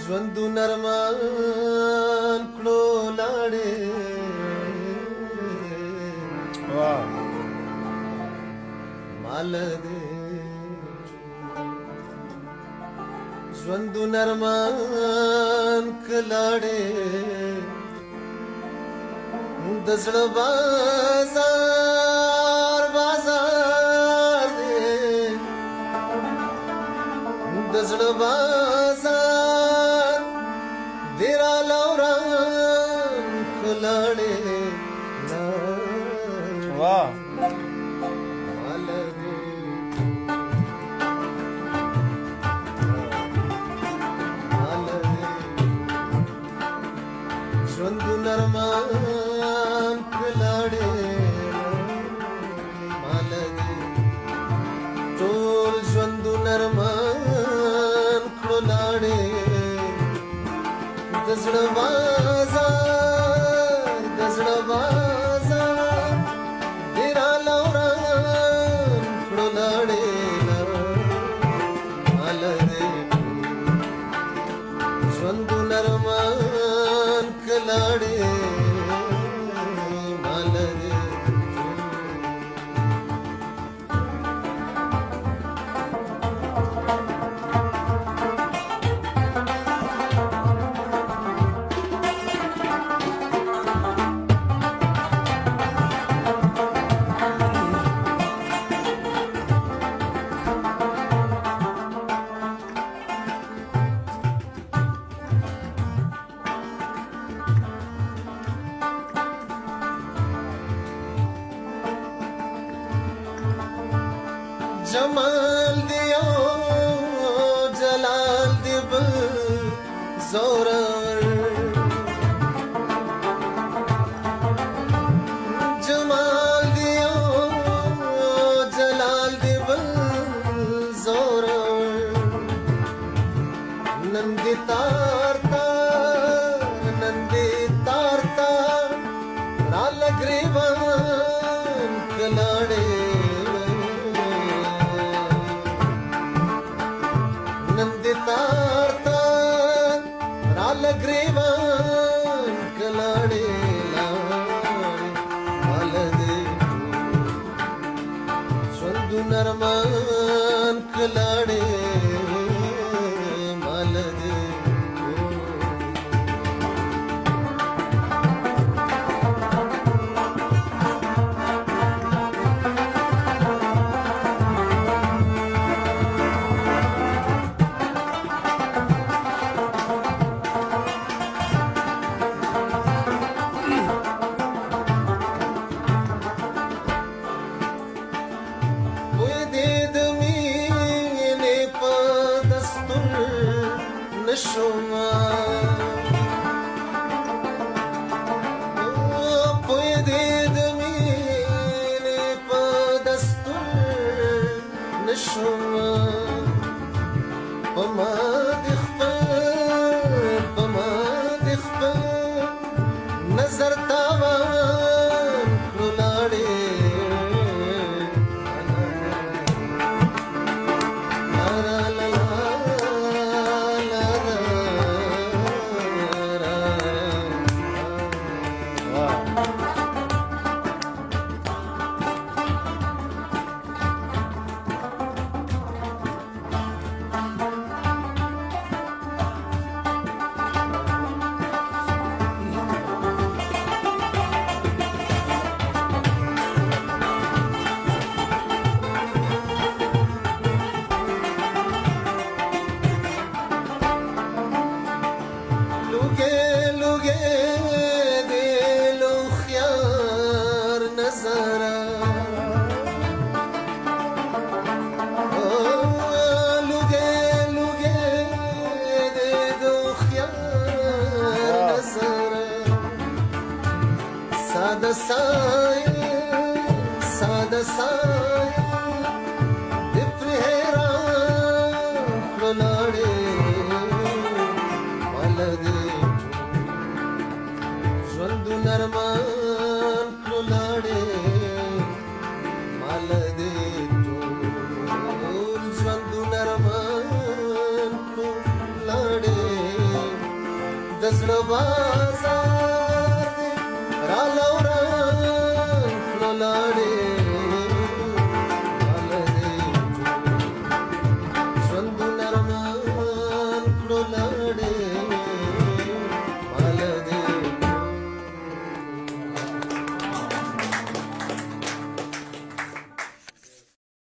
ژوندو نرمان کړو لاړې مال دې ژوندو نرمان کلاړې د زړه بازار بازار دې د زړه بازار دیرا لوران کلاړې واہ ژوندو نرمان کلاړې مال دې ټول ژوندو نرمان کړو لاړې د زړه بازار ډېره لوران کړو لاړې مال دې ژوندو نرمان کلاړې مال دې جمال دیو جلال دی بل زورور جمال دیو جلال دی بل زورور نندی تارتا نال گریوان کلاڑے ग्रेवान कलाड़े माल दे ژوندو नरमान कलाड़े माल दे نشوما پوی دې د مینې په دستور نشوما په ما دې خپل نظر تاوان کړو لاړې ساده سایل